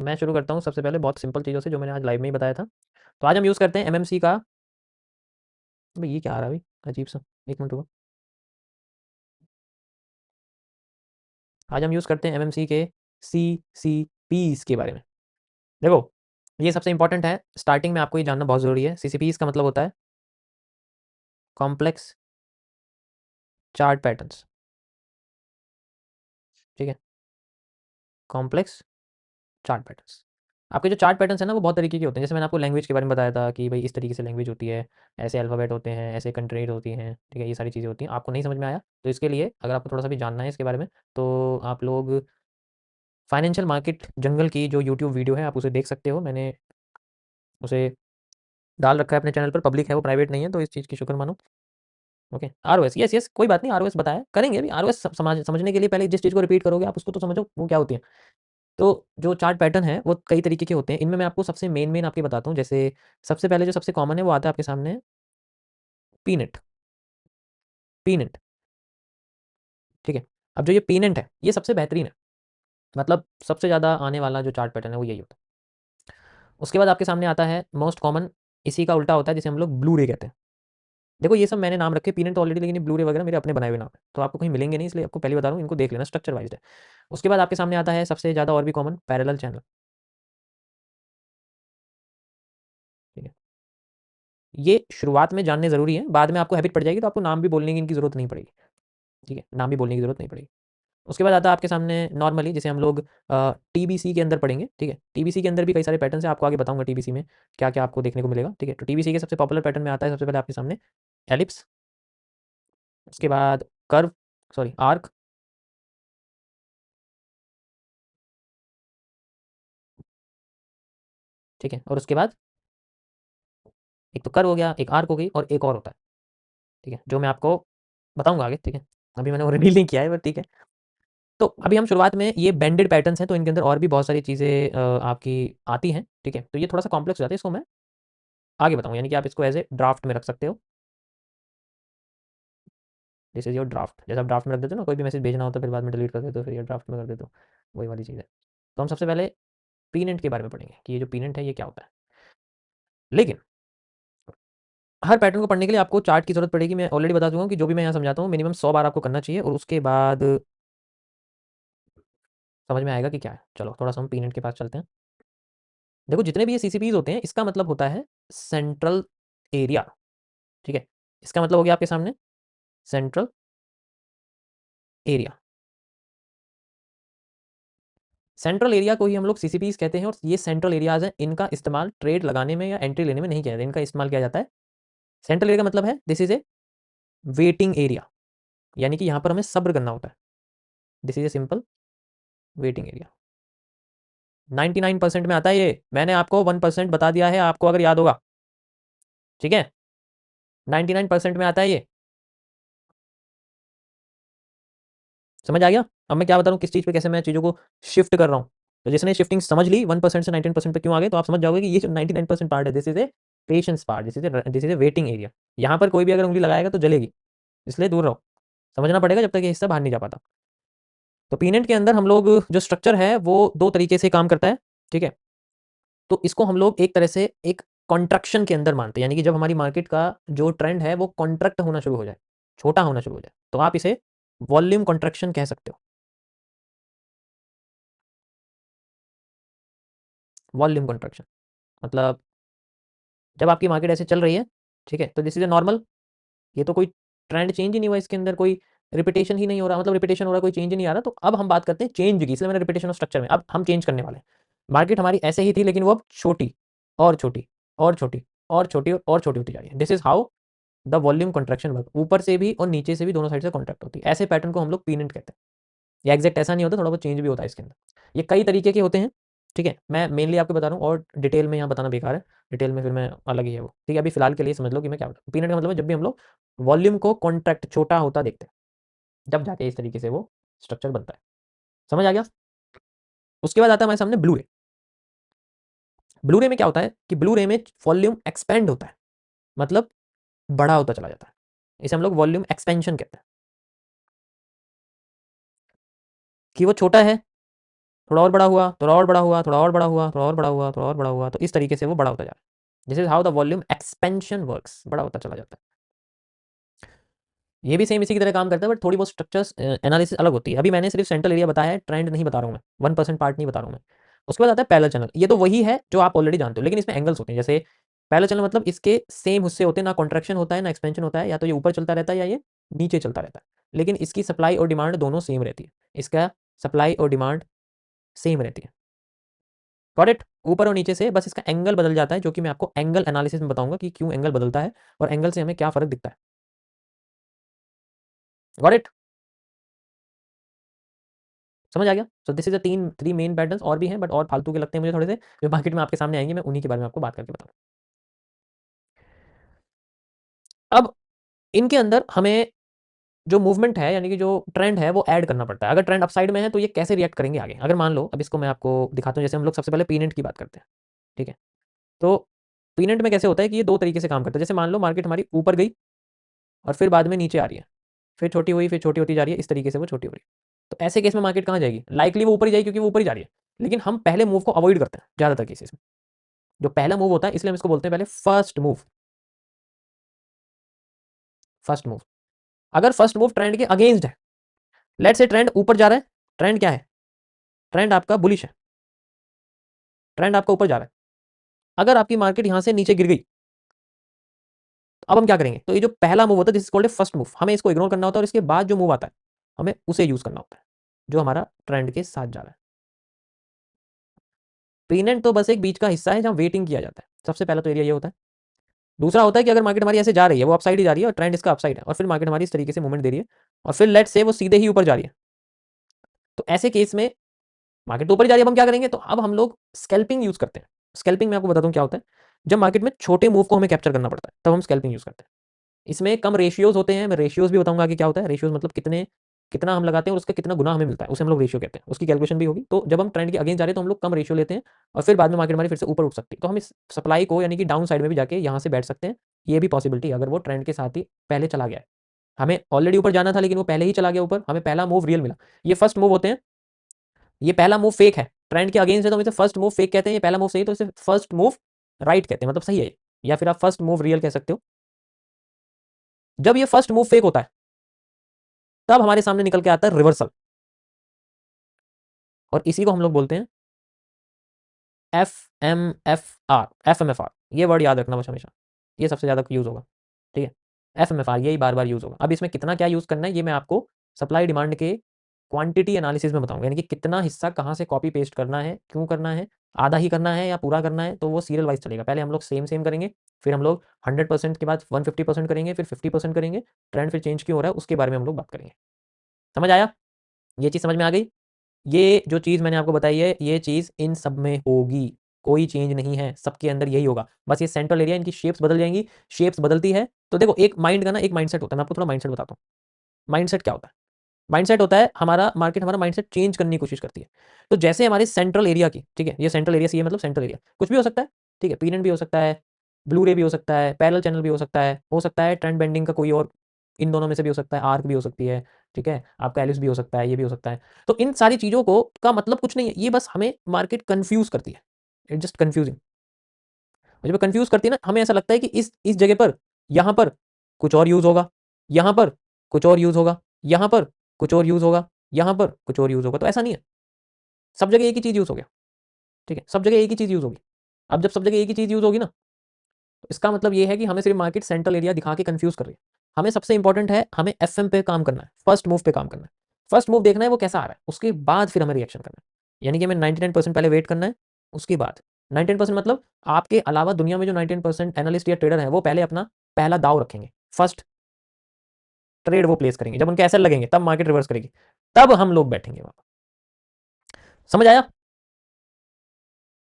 मैं शुरू करता हूँ सबसे पहले बहुत सिंपल चीज़ों से जो मैंने आज लाइव में ही बताया था। तो आज हम यूज़ करते हैं एमएमसी का। अबे ये क्या आ रहा है भाई, अजीब सा। एक मिनट रुको। आज हम यूज़ करते हैं एमएमसी के सीसीपीज़ के बारे में। देखो, ये सबसे इंपॉर्टेंट है। स्टार्टिंग में आपको ये जानना बहुत ज़रूरी है। सीसीपीज़ का मतलब होता है कॉम्प्लेक्स चार्ट पैटर्न्स। ठीक है, कॉम्प्लेक्स चार्ट पैटर्न्स। आपके जो चार्ट पैटर्न्स हैं ना वो बहुत तरीके के होते हैं। जैसे मैंने आपको लैंग्वेज के बारे में बताया था कि भाई इस तरीके से लैंग्वेज होती है, ऐसे अल्फ़ाबेट होते हैं, ऐसे कंट्रीज होती हैं, ठीक है, ये सारी चीज़ें होती हैं। आपको नहीं समझ में आया तो इसके लिए अगर आपको थोड़ा सा भी जानना है इसके बारे में, तो आप लोग फाइनेंशियल मार्केट जंगल की जो यूट्यूब वीडियो है आप उसे देख सकते हो। मैंने उसे डाल रखा है अपने चैनल पर, पब्लिक है वो, प्राइवेट नहीं है, तो इस चीज़ की शुक्र मानो। ओके, आरओएस, यस यस, कोई बात नहीं, आरओएस बताया करेंगे अभी। आरओएस समझने के लिए पहले जिस चीज़ को रिपीट करोगे आप उसको तो समझो वो क्या होती है। तो जो चार्ट पैटर्न है वो कई तरीके के होते हैं। इनमें मैं आपको सबसे मेन आपके बताता हूँ। जैसे सबसे पहले जो सबसे कॉमन है वो आता है आपके सामने, पीनट। पीनट, ठीक है। अब जो ये पीनट है ये सबसे बेहतरीन है, मतलब सबसे ज़्यादा आने वाला जो चार्ट पैटर्न है वो यही होता है। उसके बाद आपके सामने आता है मोस्ट कॉमन, इसी का उल्टा होता है जिसे हम लोग ब्लू रे कहते हैं। देखो ये सब मैंने नाम रखे पीनट तो ऑलरेडी, लेकिन ये ब्लू रे वगैरह मेरे अपने बनाए हुए नाम है, तो आपको कहीं मिलेंगे नहीं, इसलिए आपको पहले बता रहा हूँ, इनको देख लेना, स्ट्रक्चर वाइज है। उसके बाद आपके सामने आता है सबसे ज़्यादा और भी कॉमन, पैरेलल चैनल। ठीक है, ये शुरुआत में जानने ज़रूरी है, बाद में आपको हैबिट पड़ जाएगी तो आपको नाम भी बोलने की इनकी ज़रूरत नहीं पड़ेगी। ठीक है, नाम भी बोलने की ज़रूरत नहीं पड़ेगी। उसके बाद आता है आपके सामने नॉर्मली, जिसे हम लोग टीबीसी के अंदर पढ़ेंगे। ठीक है, टीबीसी के अंदर भी कई सारे पैटर्न हैं, आपको आगे बताऊंगा टीबीसी में क्या क्या आपको देखने को मिलेगा। ठीक है, तो टीबीसी के सबसे पॉपुलर पैटर्न में आता है सबसे पहले आपके सामने एलिप्स, उसके बाद कर्व, सॉरी आर्क, ठीक है, और उसके बाद एक तो कर्व हो गया, एक आर्क हो गई, और एक और होता है, ठीक है, जो मैं आपको बताऊंगा आगे। ठीक है, अभी मैंने वो रिवील नहीं किया है, बट ठीक है। तो अभी हम शुरुआत में, ये बैंडेड पैटर्न्स हैं तो इनके अंदर और भी बहुत सारी चीज़ें आपकी आती हैं। ठीक है, तो ये थोड़ा सा कॉम्प्लेक्स हो जाता है, इसको मैं आगे बताऊंगा, यानी कि आप इसको एज ए ड्राफ्ट में रख सकते हो। दिस इज योर ड्राफ्ट, जैसे आप ड्राफ्ट में रख देते हो ना, कोई भी मैसेज भेजना होता है फिर बाद में डिलीट कर देते हो, फिर ये ड्राफ्ट में कर देते हो, वही वाली चीज़ है। तो हम सबसे पहले पीनेंट के बारे में पढ़ेंगे कि ये जो पीनेंट है ये क्या होता है। लेकिन हर पैटर्न को पढ़ने के लिए आपको चार्ट की जरूरत पड़ेगी। मैं ऑलरेडी बता दूंगा कि जो भी मैं यहाँ समझाता हूँ मिनिमम 100 बार आपको करना चाहिए, और उसके बाद समझ में आएगा कि क्या है। चलो थोड़ा सा हम पीनेंट के पास चलते हैं। देखो जितने भी ये सीसीपीज होते हैं इसका मतलब होता है सेंट्रल एरिया। ठीक है, इसका मतलब हो गया आपके सामने सेंट्रल एरिया। सेंट्रल एरिया को ही हम लोग सीसीपीज कहते हैं, और ये सेंट्रल एरियाज हैं, इनका इस्तेमाल ट्रेड लगाने में या एंट्री लेने में नहीं किया जाता, इनका इस्तेमाल किया जाता है। सेंट्रल एरिया का मतलब है this is a waiting area, यानी कि यहाँ पर हमें सब्र करना होता है। This is a simple waiting area. 99% में आता है ये, मैंने आपको 1% बता दिया है, आपको अगर याद होगा। ठीक है, 99% में आता है ये, समझ आ गया। अब मैं क्या बता रहा हूँ किस चीज़ पे कैसे मैं चीज़ों को शिफ्ट कर रहा हूँ। तो जिसने शिफ्टिंग समझ ली 1% से 19% पे क्यों आ गए, तो आप समझ जाओगे कि ये जो 99% पार्ट है this is a patience part, this is a waiting area. यहाँ पर कोई भी अगर उंगली लगाएगा तो जलेगी, इसलिए दूर रहो। समझना पड़ेगा जब तक ये हिस्सा बाहर नहीं जा पाता। तो पीनेट के अंदर हम लोग जो स्ट्रक्चर है वो दो तरीके से काम करता है। ठीक है, तो इसको हम लोग एक तरह से एक कॉन्ट्रैक्शन के अंदर मानते हैं, यानी कि जब हमारी मार्केट का जो ट्रेंड है वो कॉन्ट्रैक्ट होना शुरू हो जाए, छोटा होना शुरू हो जाए, तो आप इसे वॉल्यूम कॉन्ट्रैक्शन कह सकते हो। वॉल्यूम कॉन्ट्रैक्शन मतलब जब आपकी मार्केट ऐसे चल रही है, ठीक है, तो दिस इज ए नॉर्मल, ये तो कोई ट्रेंड चेंज ही नहीं हुआ इसके अंदर, कोई रिपीटेशन ही नहीं हो रहा, मतलब रिपीटेशन हो रहा है, कोई चेंज ही नहीं आ रहा। तो अब हम बात करते हैं चेंज की, इसलिए मैंने रिपीटेशन ऑफ स्ट्रक्चर में, अब हम चेंज करने वाले हैं। मार्केट हमारी ऐसे ही थी लेकिन वो अब छोटी और छोटी और छोटी और छोटी और छोटी होती जा रही है। This is how the volume contraction work, ऊपर से भी और नीचे से भी दोनों साइड से कॉन्ट्रैक्ट होती है। ऐसे पैटर्न को हम लोग पीनेंट कहते हैं। ये एग्जैक्ट ऐसा नहीं होता, थोड़ा बहुत चेंज भी होता है इसके अंदर। ये कई तरीके के होते हैं। ठीक है, मैं मेनली आपको बता रहा हूँ, और डिटेल में यहाँ बताना बेकार है, डिटेल में फिर मैं अलग ही है वो। ठीक है, अभी फिलहाल के लिए समझ लो कि मैं क्या बता रहा हूँ। पीनट का मतलब है जब भी हम लोग वॉल्यूम को कॉन्ट्रैक्ट, छोटा होता देखते हैं, जब जाके इस तरीके से वो स्ट्रक्चर बनता है। समझ आ गया। उसके बाद आता है हमारे सामने ब्लू रे। ब्लू रे में क्या होता है कि ब्लू रे में वॉल्यूम एक्सपेंड होता है, मतलब बड़ा होता चला जाता है, इसे हम लोग वॉल्यूम एक्सपेंशन कहते हैं। कि वो छोटा है थोड़ा और बड़ा हुआ, थोड़ा और बड़ा हुआ, थोड़ा और बड़ा हुआ, थोड़ा और बड़ा हुआ, थोड़ा और बड़ा हुआ, तो इस तरीके से वो बड़ा होता जा रहा है। This is how the volume expansion works, बड़ा होता चला जाता है। ये भी सेम इसी की तरह काम करता है, बट थोड़ी बहुत स्ट्रक्चर्स एनालिसिस अलग होती है। अभी मैंने सिर्फ सेंट्रल एरिया बताया है, ट्रेंड नहीं बता रहा हूँ मैं, 1% पार्ट नहीं बता रहा हूँ मैं। उसके बाद आता है पैरेलल चैनल, ये तो वही है जो आप ऑलरेडी जानते हो, लेकिन इसमें एंगल्स होते हैं। जैसे पैरेलल चैनल मतलब इसके सेम हिस्से होते हैं, ना कॉन्ट्रैक्शन होता है ना एक्सपेंशन होता है, या तो ये ऊपर चलता रहता है या ये नीचे चलता रहता है, लेकिन इसकी सप्लाई और डिमांड दोनों सेम रहती है। इसका सप्लाई और डिमांड सेम रहती है। Got it? ऊपर और नीचे से बस इसका एंगल बदल जाता है, जो कि मैं आपको एंगल एनालिसिस में बताऊंगा कि क्यों एंगल बदलता है और एंगल से हमें क्या फर्क दिखता है। Got it? समझ आ गया? So this is the three main patterns, और भी हैं बट और फालतू के लगते हैं मुझे थोड़े से, जो मार्केट में आपके सामने आएंगे, मैं उन्हीं के बारे में आपको बात करके बताऊँ। अब इनके अंदर हमें जो मूवमेंट है, यानी कि जो ट्रेंड है, वो ऐड करना पड़ता है। अगर ट्रेंड अपसाइड में है तो ये कैसे रिएक्ट करेंगे आगे। अगर मान लो, अब इसको मैं आपको दिखाता हूँ। जैसे हम लोग सबसे पहले पीनेंट की बात करते हैं, ठीक है? तो पीनेंट में कैसे होता है कि ये दो तरीके से काम करता है। जैसे मान लो मार्केट हमारी ऊपर गई और फिर बाद में नीचे आ रही है, फिर छोटी हुई, फिर छोटी होती जा रही है, इस तरीके से वो छोटी हो रही है। तो ऐसे केस में मार्केट कहाँ जाएगी? लाइकली वो ऊपर ही जाएगी, क्योंकि वो ऊपर ही जा रही है। लेकिन हम पहले मूव को अवॉइड करते हैं ज़्यादातर केसेस में। जो पहला मूव होता है, इसलिए हम इसको बोलते हैं पहले फर्स्ट मूव। फर्स्ट मूव, अगर फर्स्ट मूव ट्रेंड के अगेंस्ट है, लेट्स से ट्रेंड ऊपर जा रहा है, ट्रेंड क्या है? ट्रेंड आपका बुलिश है, ट्रेंड आपका ऊपर जा रहा है। अगर आपकी मार्केट यहां से नीचे गिर गई, तो अब हम क्या करेंगे? तो ये जो पहला मूव होता है, this is called a first move, हमें इसको इग्नोर करना होता है और इसके बाद जो मूव आता है, हमें उसे यूज करना होता है, जो हमारा ट्रेंड के साथ जा रहा है। प्रीनेंट तो बस एक बीच का हिस्सा है जहां वेटिंग किया जाता है। सबसे पहला तो एरिया ये होता है। दूसरा होता है कि अगर मार्केट हमारी ऐसे जा रही है, वो अपसाइड ही जा रही है और ट्रेंड इसका अपसाइड है, और फिर मार्केट हमारी इस तरीके से मूवमेंट दे रही है, और फिर लेट्स से वो सीधे ही ऊपर जा रही है। तो ऐसे केस में मार्केट तो ऊपर जा रही है, अब हम क्या करेंगे? तो अब हम लोग स्कैल्पिंग यूज करते हैं। स्कैल्पिंग में आपको बताता हूँ क्या होता है। जब मार्केट में छोटे मूव को हमें कैप्चर करना पड़ता है, तब हम स्कैल्पिंग यूज करते हैं। इसमें कम रेशियोज होते हैं, मैं रेशियोज भी बताऊंगा कि क्या होता है। रेशियोज मतलब कितना हम लगाते हैं और उसका कितना गुना हमें मिलता है, उसे हम लोग रेशियो कहते हैं। उसकी कैलकुलेशन भी होगी। तो जब हम ट्रेंड के अगेंस्ट जा रहे हैं, तो हम लोग कम रेशियो लेते हैं, और फिर बाद में मार्केट हमारी फिर से ऊपर उठ सकती है, तो हम इस सप्लाई को, यानी कि डाउन साइड में भी जाके यहाँ से बैठ सकते हैं। ये भी पॉसिबिलिटी, अगर वो ट्रेंड के साथ ही पहले चला गया है। हमें ऑलरेडी ऊपर जाना था, लेकिन वो पहले ही चला गया ऊपर, हमें पहला मूव रियल मिला। ये फर्स्ट मूव होते हैं। ये पहला मूव फेक है, ट्रेंड के अगेंस्ट है, तो हम इसे फर्स्ट मूव फेक कहते हैं। ये पहला मूव सही, तो इसे फर्स्ट मूव राइट कहते हैं, मतलब सही है। या फिर आप फर्स्ट मूव रियल कह सकते हो। जब ये फर्स्ट मूव फेक होता है, तब हमारे सामने निकल के आता है रिवर्सल, और इसी को हम लोग बोलते हैं एफ एम एफ आर। ये वर्ड याद रखना बस हमेशा, ये सबसे ज़्यादा यूज़ होगा, ठीक है? एफ एम एफ आर, यही बार बार यूज़ होगा। अब इसमें कितना क्या यूज़ करना है, ये मैं आपको सप्लाई डिमांड के क्वांटिटी एनालिसिस में बताऊंगा, यानी कि कितना हिस्सा कहाँ से कॉपी पेस्ट करना है, क्यों करना है, आधा ही करना है या पूरा करना है। तो वो सीरियल वाइज चलेगा। पहले हम लोग सेम सेम करेंगे, फिर हम लोग 100% के बाद 150% करेंगे, फिर 50% करेंगे। ट्रेंड फिर चेंज क्यों हो रहा है, उसके बारे में हम लोग बात करेंगे। समझ आया? ये चीज़ समझ में आ गई? ये जो चीज़ मैंने आपको बताई है, ये चीज़ इन सब में होगी, कोई चेंज नहीं है, सबके अंदर यही होगा। बस ये सेंट्रल एरिया, इनकी शेप्स बदल जाएंगी। शेप्स बदलती है तो देखो, एक माइंड का ना एक माइंडसेट होता है। मैं आपको थोड़ा माइंडसेट बताता हूँ। माइंडसेट क्या होता है? माइंडसेट होता है हमारा, मार्केट हमारा माइंडसेट चेंज करने की कोशिश करती है। तो जैसे हमारे सेंट्रल एरिया की, ठीक है, ये सेंट्रल एरिया सी है, मतलब सेंट्रल एरिया कुछ भी हो सकता है, ठीक है? पीरियड भी हो सकता है, ब्लू रे भी हो सकता है, पैरेलल चैनल भी हो सकता है ट्रेंड बेंडिंग का कोई और, इन दोनों में से भी हो सकता है, आर्क भी हो सकती है, ठीक है? आपका एलिस भी हो सकता है, ये भी हो सकता है। तो इन सारी चीज़ों को का मतलब कुछ नहीं है, ये बस हमें मार्केट कन्फ्यूज़ करती है। It's just confusing. जब कन्फ्यूज़ करती है ना, हमें ऐसा लगता है कि इस जगह पर, यहाँ पर कुछ और यूज़ होगा, यहाँ पर कुछ और यूज़ होगा, यहाँ पर कुछ और यूज़ होगा, यहाँ पर कुछ और यूज़ होगा। तो ऐसा नहीं है, सब जगह एक ही चीज़ यूज़ हो गया, ठीक है? सब जगह एक ही चीज़ यूज़ होगी। अब जब सब जगह एक ही चीज़ यूज़ होगी ना, तो इसका मतलब ये है कि हमें सिर्फ मार्केट सेंट्रल एरिया दिखा के कन्फ्यूज़ कर रही है। हमें सबसे इंपॉर्टेंट है, हमें एफएम पे काम करना है, फर्स्ट मूव पे काम करना है। फर्स्ट मूव देखना है वो कैसा आ रहा है, उसके बाद फिर हमें रिएक्शन करना है। यानी कि हमें 99% पहले वेट करना है, उसके बाद 99% मतलब आपके अलावा दुनिया में जो 99% एनालिस्ट या ट्रेडर हैं, वो पहले अपना पहला दाव रखेंगे, फर्स्ट ट्रेड वो प्लेस करेंगे। जब उनके ऐसे लगेंगे, तब मार्केट रिवर्स करेगी, तब हम लोग बैठेंगे वहां। समझ आया?